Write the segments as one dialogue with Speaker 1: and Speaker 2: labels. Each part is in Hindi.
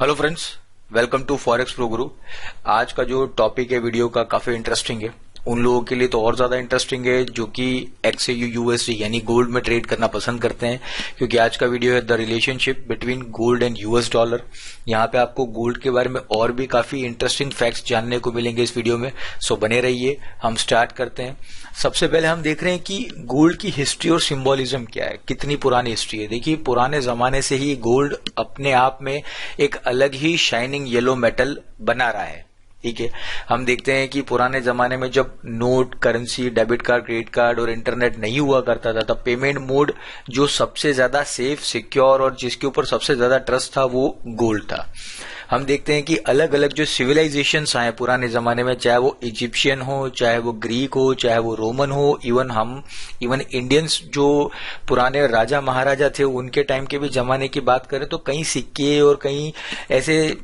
Speaker 1: Hello friends, welcome to forex pro guru. आज का जो टॉपिक है वीडियो का काफी इंटरेस्टिंग है। उन लोगों के लिए तो और ज्यादा इंटरेस्टिंग है जो कि XAU USD यानी गोल्ड में ट्रेड करना पसंद करते हैं, क्योंकि आज का वीडियो है the relationship between gold and US dollar. यहाँ पे आपको गोल्ड के बारे में और भी काफी इंटरेस्टिंग फैक्ट्स जानने को मिलेंगे इस वीडियो में, सो बने रहिए। हम स्टार्ट करते हैं। सबसे पहले हम देख रहे हैं कि गोल्ड की हिस्ट्री और सिंबोलिज्म क्या है, कितनी पुरानी हिस्ट्री है। देखिए, पुराने जमाने से ही गोल्ड अपने आप में एक अलग ही शाइनिंग येलो मेटल बना रहा है। ठीक है, हम देखते हैं कि पुराने जमाने में जब note, currency, debit card, credit card और इंटरनेट नहीं हुआ करता था, तब पेमेंट मोड जो सबसे ज्यादा सेफ, सिक्योर और जिसके ऊपर सबसे ज्यादा ट्रस्ट था वो गोल्ड था। हम देखते हैं कि अलग अलग जो सिविलाइजेशंस आए पुराने जमाने में, चाहे वो इजिप्शियन हो, चाहे वो ग्रीक हो, चाहे वो रोमन हो, इवन इंडियंस जो पुराने राजा महाराजा थे उनके टाइम के भी जमाने की बात करें तो कई सिक्के और कई ऐसे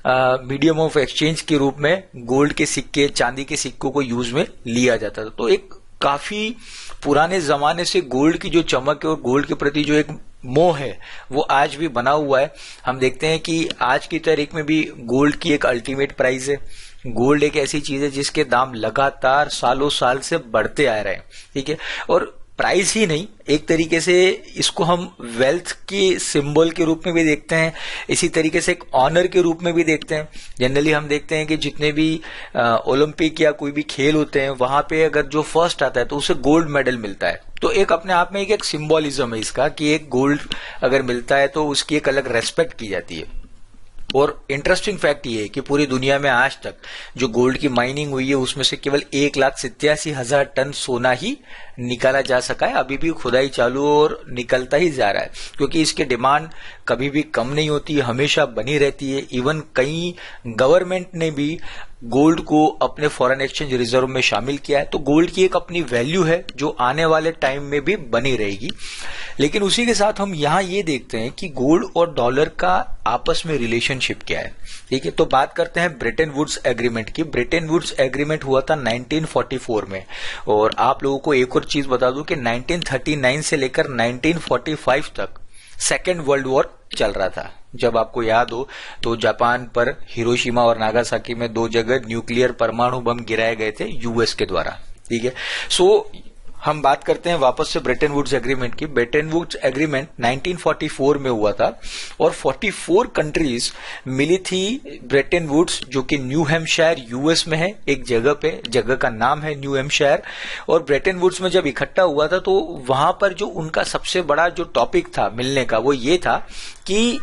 Speaker 1: मीडियम ऑफ एक्सचेंज के रूप में गोल्ड के सिक्के, चांदी के सिक्कों को यूज में लिया जाता था। तो एक काफी पुराने जमाने से गोल्ड की जो चमक है और गोल्ड के प्रति जो एक मोह है वो आज भी बना हुआ है। हम देखते हैं कि आज की तारीख में भी गोल्ड की एक अल्टीमेट प्राइस है। गोल्ड एक ऐसी चीज है जिसके दाम लगातार सालों साल से बढ़ते आ रहे हैं। ठीक है, और प्राइस ही नहीं, एक तरीके से इसको हम वेल्थ के सिंबल के रूप में भी देखते हैं, इसी तरीके से एक ऑनर के रूप में भी देखते हैं। जनरली हम देखते हैं कि जितने भी ओलंपिक या कोई भी खेल होते हैं वहां पे अगर जो फर्स्ट आता है तो उसे गोल्ड मेडल मिलता है। तो एक अपने आप में एक सिंबोलिज्म है इसका कि एक गोल्ड अगर मिलता है तो उसकी एक अलग रेस्पेक्ट की जाती है। और इंटरेस्टिंग फैक्ट ये है कि पूरी दुनिया में आज तक जो गोल्ड की माइनिंग हुई है उसमें से केवल 1,87,000 टन सोना ही निकाला जा सका है। अभी भी खुदाई चालू और निकलता ही जा रहा है, क्योंकि इसकी डिमांड कभी भी कम नहीं होती, हमेशा बनी रहती है। इवन कई गवर्नमेंट ने भी गोल्ड को अपने फॉरेन एक्सचेंज रिजर्व में शामिल किया है। तो गोल्ड की एक अपनी वैल्यू है जो आने वाले टाइम में भी बनी रहेगी। लेकिन उसी के साथ हम यहाँ ये देखते हैं कि गोल्ड और डॉलर का आपस में रिलेशनशिप क्या है। ठीक है, तो बात करते हैं ब्रेटन वुड्स एग्रीमेंट की। ब्रेटन वुड्स एग्रीमेंट हुआ था 1944 में। और आप लोगों को एक और चीज बता दूं कि 1939 से लेकर 1945 तक सेकेंड वर्ल्ड वॉर चल रहा था। जब आपको याद हो तो जापान पर हिरोशिमा और नागासाकी में 2 जगह न्यूक्लियर परमाणु बम गिराए गए थे यूएस के द्वारा। ठीक है, सो हम बात करते हैं वापस से ब्रेटन वुड्स एग्रीमेंट की। ब्रेटन वुड्स एग्रीमेंट 1944 में हुआ था और 44 कंट्रीज मिली थी ब्रेटन वुड्स, जो कि न्यू हैम्पशायर यूएस में है एक जगह पे, जगह का नाम है न्यू हैम्पशायर। और ब्रेटन वुड्स में जब इकट्ठा हुआ था तो वहां पर जो उनका सबसे बड़ा जो टॉपिक था मिलने का वो ये था कि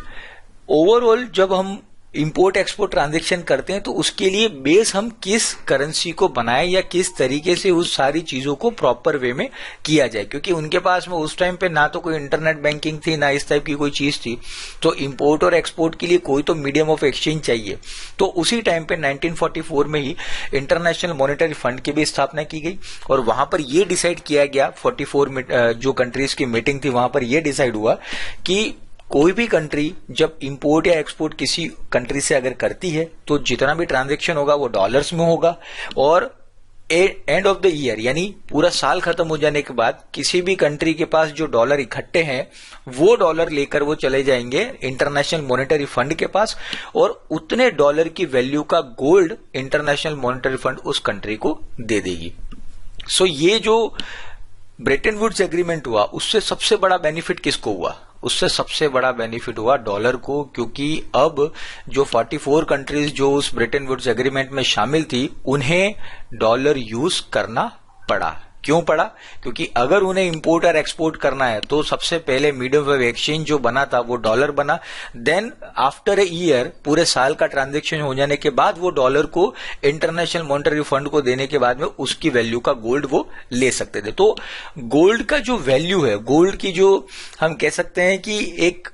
Speaker 1: ओवरऑल जब हम इंपोर्ट एक्सपोर्ट ट्रांजैक्शन करते हैं तो उसके लिए बेस हम किस करेंसी को बनाए या किस तरीके से उस सारी चीजों को प्रॉपर वे में किया जाए, क्योंकि उनके पास में उस टाइम पे ना तो कोई इंटरनेट बैंकिंग थी, ना इस टाइप की कोई चीज थी। तो इंपोर्ट और एक्सपोर्ट के लिए कोई तो मीडियम ऑफ एक्सचेंज चाहिए। तो उसी टाइम पे 1944 में ही इंटरनेशनल मॉनेटरी फंड की भी स्थापना की गई और वहां पर यह डिसाइड किया गया, 44 में जो कंट्रीज की मीटिंग थी वहां पर यह डिसाइड हुआ कि कोई भी कंट्री जब इंपोर्ट या एक्सपोर्ट किसी कंट्री से अगर करती है तो जितना भी ट्रांजैक्शन होगा वो डॉलर्स में होगा। और एंड ऑफ द ईयर यानी पूरा साल खत्म हो जाने के बाद किसी भी कंट्री के पास जो डॉलर इकट्ठे हैं वो डॉलर लेकर वो चले जाएंगे इंटरनेशनल मॉनेटरी फंड के पास, और उतने डॉलर की वैल्यू का गोल्ड इंटरनेशनल मॉनेटरी फंड उस कंट्री को दे देगी। सो ये जो ब्रेटन वुड्स एग्रीमेंट हुआ उससे सबसे बड़ा बेनिफिट किसको हुआ? उससे सबसे बड़ा बेनिफिट हुआ डॉलर को, क्योंकि अब जो 44 कंट्रीज जो उस ब्रेटन वुड्स एग्रीमेंट में शामिल थी उन्हें डॉलर यूज करना पड़ा। क्यों पड़ा? क्योंकि अगर उन्हें इंपोर्ट और एक्सपोर्ट करना है तो सबसे पहले मीडियम ऑफ एक्सचेंज जो बना था वो डॉलर बना। देन आफ्टर ए ईयर, पूरे साल का ट्रांजैक्शन हो जाने के बाद वो डॉलर को इंटरनेशनल मॉनेटरी फंड को देने के बाद में उसकी वैल्यू का गोल्ड वो ले सकते थे। तो गोल्ड का जो वैल्यू है, गोल्ड की जो हम कह सकते हैं कि एक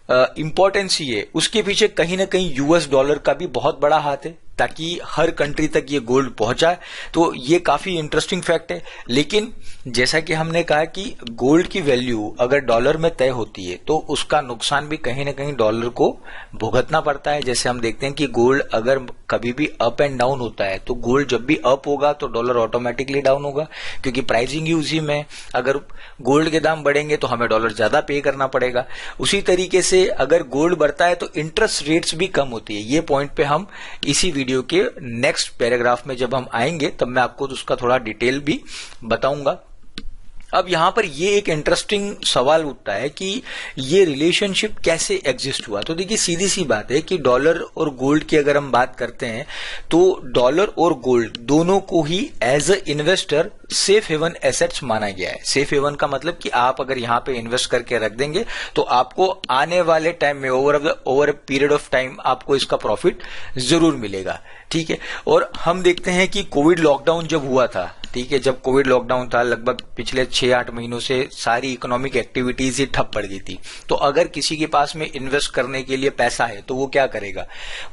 Speaker 1: इंपॉर्टेंस ही है, उसके पीछे कहीं ना कहीं यूएस डॉलर का भी बहुत बड़ा हाथ है ताकि हर कंट्री तक ये गोल्ड पहुंचाए। तो ये काफी इंटरेस्टिंग फैक्ट है। लेकिन जैसा कि हमने कहा कि गोल्ड की वैल्यू अगर डॉलर में तय होती है तो उसका नुकसान भी कहीं ना कहीं डॉलर को भुगतना पड़ता है। जैसे हम देखते हैं कि गोल्ड अगर कभी भी अप एंड डाउन होता है, तो गोल्ड जब भी अप होगा तो डॉलर ऑटोमेटिकली डाउन होगा, क्योंकि प्राइसिंग ही उसी में है। अगर गोल्ड के दाम बढ़ेंगे तो हमें डॉलर ज्यादा पे करना पड़ेगा। उसी तरीके से अगर गोल्ड बढ़ता है तो इंटरेस्ट रेट्स भी कम होती है। ये पॉइंट पे हम इसी वीडियो के नेक्स्ट पैराग्राफ में जब हम आएंगे तब मैं आपको उसका थोड़ा डिटेल भी बताऊंगा। अब यहां पर ये एक इंटरेस्टिंग सवाल उठता है कि ये रिलेशनशिप कैसे एग्जिस्ट हुआ। तो देखिए सीधी सी बात है कि डॉलर और गोल्ड की अगर हम बात करते हैं तो डॉलर और गोल्ड दोनों को ही as a investor safe haven assets माना गया है। सेफ हेवन का मतलब कि आप अगर यहां पे इन्वेस्ट करके रख देंगे तो आपको आने वाले टाइम में ओवर पीरियड ऑफ टाइम आपको इसका प्रॉफिट जरूर मिलेगा, ठीक है। और हम देखते हैं कि कोविड लॉकडाउन जब हुआ था, ठीक है, जब कोविड लॉकडाउन था लगभग पिछले 6-8 महीनों से सारी इकोनॉमिक एक्टिविटीज ही ठप पड़ गई थी। तो अगर किसी के पास में इन्वेस्ट करने के लिए पैसा है तो वो क्या करेगा,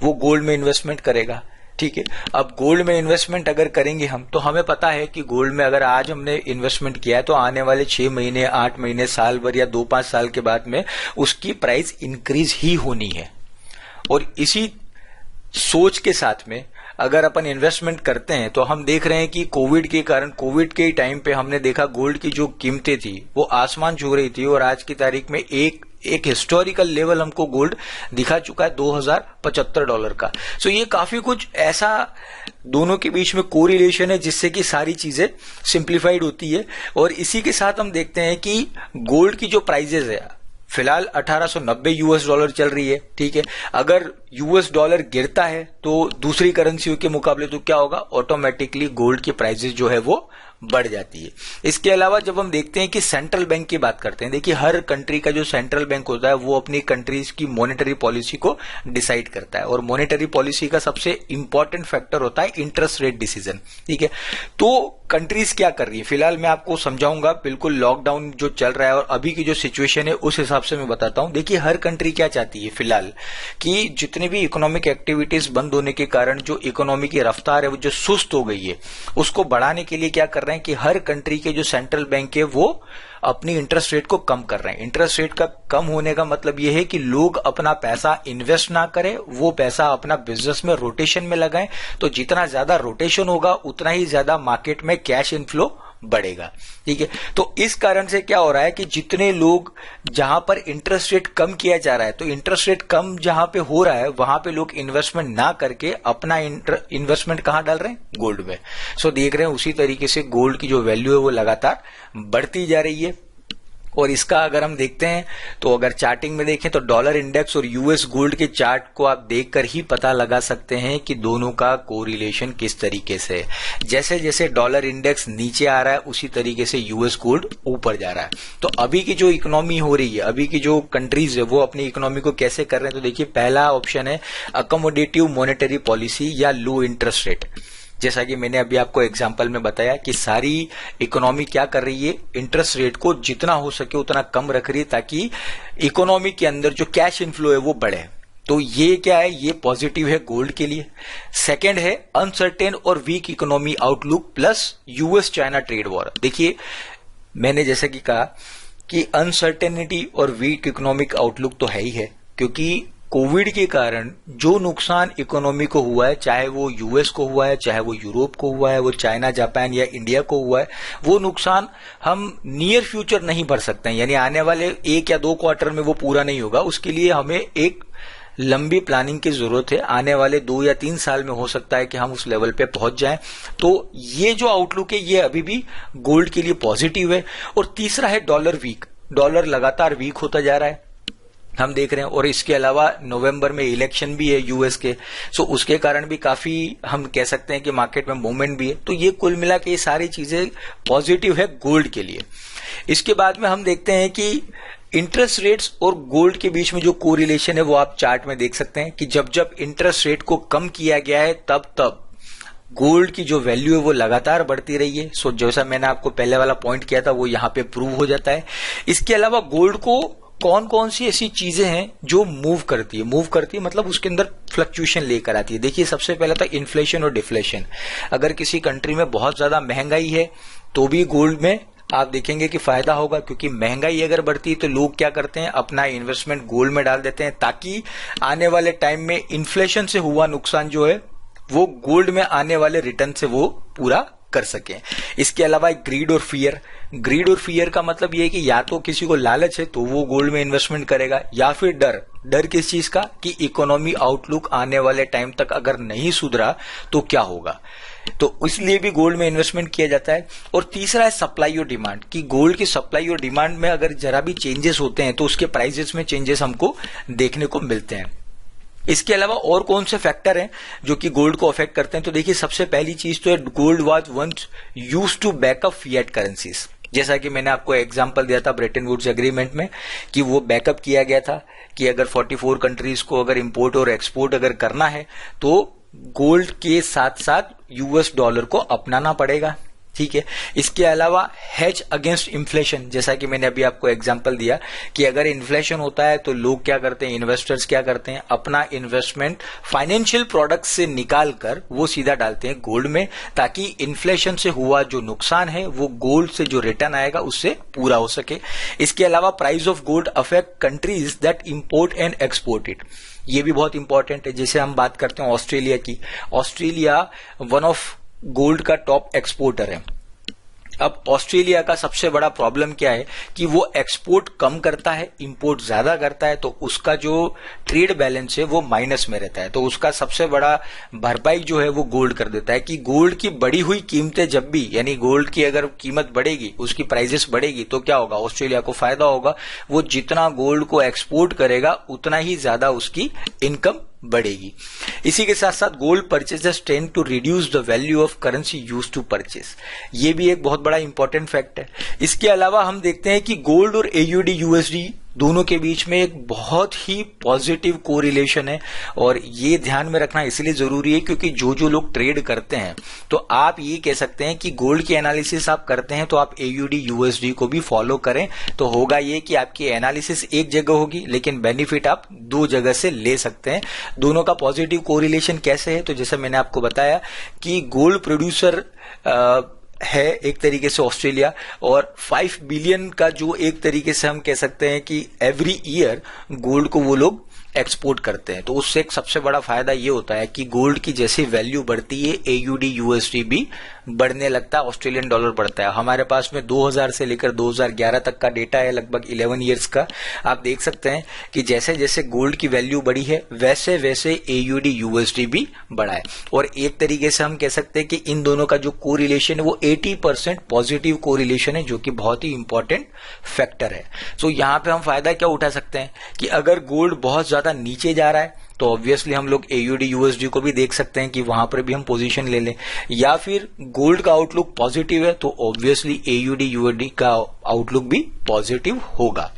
Speaker 1: वो गोल्ड में इन्वेस्टमेंट करेगा, ठीक है। अब गोल्ड में इन्वेस्टमेंट अगर करेंगे हम तो हमें पता है कि गोल्ड में अगर आज हमने इन्वेस्टमेंट किया है तो आने वाले 6 महीने 8 महीने साल भर या 2-5 साल के बाद में उसकी प्राइस इंक्रीज ही होनी है। और इसी सोच के साथ में अगर अपन इन्वेस्टमेंट करते हैं तो हम देख रहे हैं कि कोविड के कारण, कोविड के टाइम पे हमने देखा गोल्ड की जो कीमतें थी वो आसमान छू रही थी और आज की तारीख में एक हिस्टोरिकल लेवल हमको गोल्ड दिखा चुका है $2075 का। सो ये काफी कुछ ऐसा दोनों के बीच में कोरिलेशन है जिससे कि सारी चीजें सिंप्लीफाइड होती है। और इसी के साथ हम देखते हैं कि गोल्ड की जो प्राइजेस है फिलहाल $1890 चल रही है, ठीक है। अगर यूएस डॉलर गिरता है तो दूसरी करेंसियों के मुकाबले तो क्या होगा, ऑटोमेटिकली गोल्ड की प्राइसेस जो है वो बढ़ जाती है। इसके अलावा जब हम देखते हैं कि सेंट्रल बैंक की बात करते हैं, देखिए हर कंट्री का जो सेंट्रल बैंक होता है वो अपनी कंट्रीज की मॉनेटरी पॉलिसी को डिसाइड करता है और मॉनेटरी पॉलिसी का सबसे इंपॉर्टेंट फैक्टर होता है इंटरेस्ट रेट डिसीजन, ठीक है। तो कंट्रीज क्या कर रही है फिलहाल मैं आपको समझाऊंगा, बिल्कुल लॉकडाउन जो चल रहा है और अभी की जो सिचुएशन है उस हिसाब से मैं बताता हूं। देखिए हर कंट्री क्या चाहती है फिलहाल कि जितनी भी इकोनॉमिक एक्टिविटीज बंद होने के कारण जो इकोनॉमी की रफ्तार है वो जो सुस्त हो गई है उसको बढ़ाने के लिए क्या कर रहे हैं कि हर कंट्री के जो सेंट्रल बैंक है वो अपनी इंटरेस्ट रेट को कम कर रहे हैं। इंटरेस्ट रेट का कम होने का मतलब यह है कि लोग अपना पैसा इन्वेस्ट ना करें, वो पैसा अपना बिजनेस में रोटेशन में लगाएं। तो जितना ज्यादा रोटेशन होगा उतना ही ज्यादा मार्केट में कैश इनफ्लो बढ़ेगा, ठीक है। तो इस कारण से क्या हो रहा है कि जितने लोग जहां पर इंटरेस्ट रेट कम किया जा रहा है तो इंटरेस्ट रेट कम जहां पे हो रहा है वहां पे लोग इन्वेस्टमेंट ना करके अपना इन्वेस्टमेंट कहां डाल रहे हैं, गोल्ड में। सो देख रहे हैं उसी तरीके से गोल्ड की जो वैल्यू है वो लगातार बढ़ती जा रही है। और इसका अगर हम देखते हैं तो अगर चार्टिंग में देखें तो डॉलर इंडेक्स और यूएस गोल्ड के चार्ट को आप देखकर ही पता लगा सकते हैं कि दोनों का कोरिलेशन किस तरीके से है। जैसे जैसे डॉलर इंडेक्स नीचे आ रहा है उसी तरीके से यूएस गोल्ड ऊपर जा रहा है। तो अभी की जो इकोनॉमी हो रही है, अभी की जो कंट्रीज है वो अपनी इकोनॉमी को कैसे कर रहे हैं, तो देखिए पहला ऑप्शन है अकोमोडेटिव मॉनेटरी पॉलिसी या लो इंटरेस्ट रेट। जैसा कि मैंने अभी आपको एग्जांपल में बताया कि सारी इकोनॉमी क्या कर रही है, इंटरेस्ट रेट को जितना हो सके उतना कम रख रही है ताकि इकोनॉमी के अंदर जो कैश इनफ्लो है वो बढ़े। तो ये क्या है, ये पॉजिटिव है गोल्ड के लिए। सेकंड है अनसर्टेन और weak economy outlook plus US China trade war. देखिए मैंने जैसे कि कहा कि अनसर्टेनिटी और वीक इकोनॉमिक आउटलुक तो है ही है, क्योंकि कोविड के कारण जो नुकसान इकोनॉमी को हुआ है, चाहे वो यूएस को हुआ है, चाहे वो यूरोप को हुआ है, वो चाइना जापान या इंडिया को हुआ है, वो नुकसान हम नियर फ्यूचर नहीं भर सकते हैं। यानी आने वाले 1 या 2 क्वार्टर में वो पूरा नहीं होगा। उसके लिए हमें एक लंबी प्लानिंग की जरूरत है। आने वाले 2 या 3 साल में हो सकता है कि हम उस लेवल पे पहुंच जाएं। तो ये जो आउटलुक है ये अभी भी गोल्ड के लिए पॉजिटिव है। और तीसरा है डॉलर वीक। डॉलर लगातार वीक होता जा रहा है, हम देख रहे हैं। और इसके अलावा नवंबर में इलेक्शन भी है यूएस के, सो उसके कारण भी काफी हम कह सकते हैं कि मार्केट में मूवमेंट भी है। तो ये कुल मिला के ये सारी चीजें पॉजिटिव है गोल्ड के लिए। इसके बाद में हम देखते हैं कि इंटरेस्ट रेट्स और गोल्ड के बीच में जो कोरिलेशन है वो आप चार्ट में देख सकते हैं कि जब जब इंटरेस्ट रेट को कम किया गया है तब तब गोल्ड की जो वैल्यू है वो लगातार बढ़ती रही है। सो जैसा मैंने आपको पहले वाला पॉइंट किया था वो यहां पे प्रूव हो जाता है। इसके अलावा गोल्ड को कौन कौन सी ऐसी चीजें हैं जो मूव करती है मतलब उसके अंदर फ्लक्चुएशन लेकर आती है। देखिए सबसे पहले तो इन्फ्लेशन और डिफ्लेशन। अगर किसी कंट्री में बहुत ज्यादा महंगाई है तो भी गोल्ड में आप देखेंगे कि फायदा होगा, क्योंकि महंगाई अगर बढ़ती है तो लोग क्या करते हैं, अपना इन्वेस्टमेंट गोल्ड में डाल देते हैं ताकि आने वाले टाइम में इन्फ्लेशन से हुआ नुकसान जो है वो गोल्ड में आने वाले रिटर्न से वो पूरा कर सकें। इसके अलावा ग्रीड और फियर का मतलब ये है कि या तो किसी को लालच है तो वो गोल्ड में इन्वेस्टमेंट करेगा, या फिर डर किस चीज का कि इकोनॉमी आउटलुक आने वाले टाइम तक अगर नहीं सुधरा तो क्या होगा, तो इसलिए भी गोल्ड में इन्वेस्टमेंट किया जाता है। और तीसरा है सप्लाई और डिमांड, कि गोल्ड की सप्लाई और डिमांड में अगर जरा भी चेंजेस होते हैं तो उसके प्राइसेस में चेंजेस हमको देखने को मिलते हैं। इसके अलावा और कौन से फैक्टर हैं जो कि गोल्ड को अफेक्ट करते हैं, तो देखिए सबसे पहली चीज तो है gold was once used to back up fiat currencies. जैसा कि मैंने आपको एग्जांपल दिया था ब्रेटन वुड्स एग्रीमेंट में कि वो बैकअप किया गया था कि अगर 44 कंट्रीज को अगर इंपोर्ट और एक्सपोर्ट अगर करना है तो गोल्ड के साथ साथ यूएस डॉलर को अपनाना पड़ेगा, ठीक है। इसके अलावा हेज अगेंस्ट इन्फ्लेशन, जैसा कि मैंने अभी आपको एग्जांपल दिया कि अगर इन्फ्लेशन होता है तो लोग क्या करते हैं, इन्वेस्टर्स क्या करते हैं, अपना इन्वेस्टमेंट फाइनेंशियल प्रोडक्ट्स से निकाल कर वो सीधा डालते हैं गोल्ड में, ताकि इन्फ्लेशन से हुआ जो नुकसान है वो गोल्ड से जो रिटर्न आएगा उससे पूरा हो सके। इसके अलावा price of gold affect countries that import and export it, ये भी बहुत इंपॉर्टेंट है। जैसे हम बात करते हैं ऑस्ट्रेलिया की, ऑस्ट्रेलिया वन ऑफ गोल्ड का टॉप एक्सपोर्टर है। अब ऑस्ट्रेलिया का सबसे बड़ा प्रॉब्लम क्या है कि वो एक्सपोर्ट कम करता है, इंपोर्ट ज्यादा करता है, तो उसका जो ट्रेड बैलेंस है वो माइनस में रहता है। तो उसका सबसे बड़ा भरपाई जो है वो गोल्ड कर देता है कि गोल्ड की बढ़ी हुई कीमतें जब भी, यानी गोल्ड की अगर कीमत बढ़ेगी, उसकी प्राइसेस बढ़ेगी तो क्या होगा, ऑस्ट्रेलिया को फायदा होगा। वो जितना गोल्ड को एक्सपोर्ट करेगा उतना ही ज्यादा उसकी इनकम बढ़ेगी। इसी के साथ साथ gold purchases tend to reduce the value of currency used to purchase, ये भी एक बहुत बड़ा इंपॉर्टेंट फैक्ट है। इसके अलावा हम देखते हैं कि गोल्ड और एयूडी यूएसडी दोनों के बीच में एक बहुत ही पॉजिटिव कोरिलेशन है, और ये ध्यान में रखना इसलिए जरूरी है क्योंकि जो लोग ट्रेड करते हैं तो आप ये कह सकते हैं कि गोल्ड की एनालिसिस आप करते हैं तो आप एयूडी यूएसडी को भी फॉलो करें, तो होगा ये कि आपकी एनालिसिस एक जगह होगी लेकिन बेनिफिट आप दो जगह से ले सकते हैं। दोनों का पॉजिटिव कोरिलेशन कैसे है, तो जैसे मैंने आपको बताया कि गोल्ड प्रोड्यूसर है एक तरीके से ऑस्ट्रेलिया, और 5 बिलियन का जो एक तरीके से हम कह सकते हैं कि एवरी ईयर गोल्ड को वो लोग एक्सपोर्ट करते हैं। तो उससे एक सबसे बड़ा फायदा ये होता है कि गोल्ड की जैसी वैल्यू बढ़ती है एयूडी यूएसडी भी बढ़ने लगता है, ऑस्ट्रेलियन डॉलर बढ़ता है। हमारे पास में 2000 से लेकर 2011 तक का डेटा है, लगभग 11 ईयर्स का। आप देख सकते हैं कि जैसे जैसे गोल्ड की वैल्यू बढ़ी है वैसे वैसे एयूडी यूएसडी भी बढ़ा है, और एक तरीके से हम कह सकते हैं कि इन दोनों का जो कोरिलेशन है वो 80% पॉजिटिव कोरिलेशन है, जो कि बहुत ही इंपॉर्टेंट फैक्टर है। सो यहां पे हम फायदा क्या उठा सकते हैं कि अगर गोल्ड बहुत ज्यादा नीचे जा रहा है तो ऑब्वियसली हम लोग एयूडी यूएसडी को भी देख सकते हैं कि वहां पर भी हम पोजीशन ले लें, या फिर गोल्ड का आउटलुक पॉजिटिव है तो ऑब्वियसली एयूडी यूएसडी का आउटलुक भी पॉजिटिव होगा।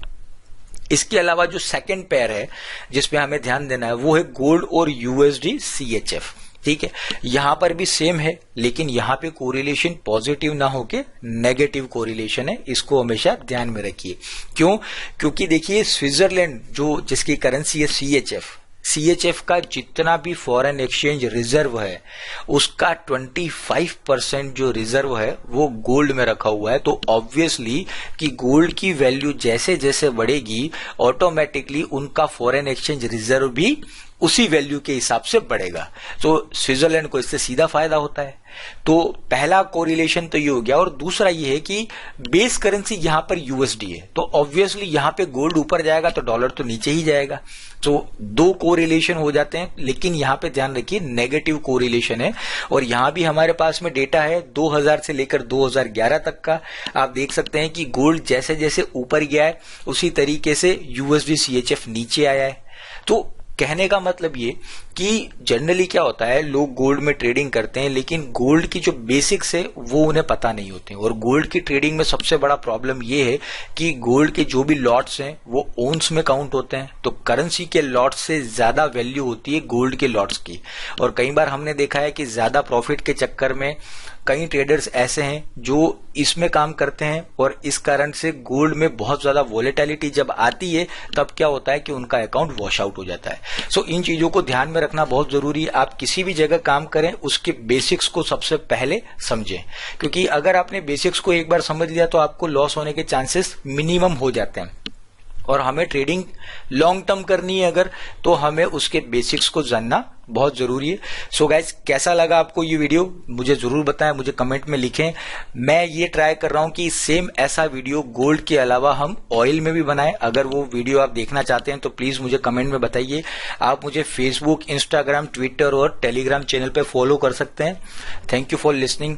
Speaker 1: इसके अलावा जो सेकंड पेयर है जिसपे हमें ध्यान देना है वो है गोल्ड और यूएसडी सीएचएफ, ठीक है। यहां पर भी सेम है लेकिन यहां पे कोरिलेशन पॉजिटिव ना होके नेगेटिव कोरिलेशन है, इसको हमेशा ध्यान में रखिए। क्यों? क्योंकि देखिए स्विट्जरलैंड जो जिसकी करेंसी है सीएचएफ का जितना भी फॉरेन एक्सचेंज रिजर्व है उसका 25% जो रिजर्व है वो गोल्ड में रखा हुआ है। तो ऑब्वियसली कि गोल्ड की वैल्यू जैसे जैसे बढ़ेगी ऑटोमेटिकली उनका फॉरेन एक्सचेंज रिजर्व भी उसी वैल्यू के हिसाब से बढ़ेगा। तो स्विट्जरलैंड को इससे सीधा फायदा होता है। तो पहला कोरिलेशन तो ये हो गया, और दूसरा ये है कि बेस करेंसी यहां पर यूएसडी है तो ऑब्वियसली यहां पे गोल्ड ऊपर जाएगा तो डॉलर तो नीचे ही जाएगा। तो दो कोरिलेशन हो जाते हैं, लेकिन यहां पे ध्यान रखिए नेगेटिव कोरिलेशन है, और यहां भी हमारे पास में डेटा है 2000 से लेकर 2011 तक का। आप देख सकते हैं कि गोल्ड जैसे जैसे ऊपर गया है उसी तरीके से यूएसडी सीएचएफ नीचे आया है। तो कहने का मतलब ये कि जनरली क्या होता है, लोग गोल्ड में ट्रेडिंग करते हैं लेकिन गोल्ड की जो बेसिक्स है वो उन्हें पता नहीं होते, और गोल्ड की ट्रेडिंग में सबसे बड़ा प्रॉब्लम ये है कि गोल्ड के जो भी लॉट्स हैं वो ओंस में काउंट होते हैं, तो करेंसी के लॉट्स से ज्यादा वैल्यू होती है गोल्ड के लॉट्स की। और कई बार हमने देखा है कि ज्यादा प्रॉफिट के चक्कर में कई ट्रेडर्स ऐसे हैं जो इसमें काम करते हैं, और इस कारण से गोल्ड में बहुत ज्यादा वॉलेटिलिटी जब आती है तब क्या होता है कि उनका अकाउंट वॉश आउट हो जाता है। सो इन चीजों को ध्यान में रखना बहुत जरूरी है। आप किसी भी जगह काम करें उसके बेसिक्स को सबसे पहले समझें, क्योंकि अगर आपने बेसिक्स को एक बार समझ लिया तो आपको लॉस होने के चांसेस मिनिमम हो जाते हैं। और हमें ट्रेडिंग लॉन्ग टर्म करनी है अगर, तो हमें उसके बेसिक्स को जानना बहुत जरूरी है। सो गाइस, कैसा लगा आपको ये वीडियो मुझे जरूर बताएं, मुझे कमेंट में लिखें। मैं ये ट्राई कर रहा हूं कि सेम ऐसा वीडियो गोल्ड के अलावा हम ऑयल में भी बनाएं। अगर वो वीडियो आप देखना चाहते हैं तो प्लीज मुझे कमेंट में बताइए। आप मुझे फेसबुक, इंस्टाग्राम, ट्विटर और टेलीग्राम चैनल पे फॉलो कर सकते हैं। Thank you for listening.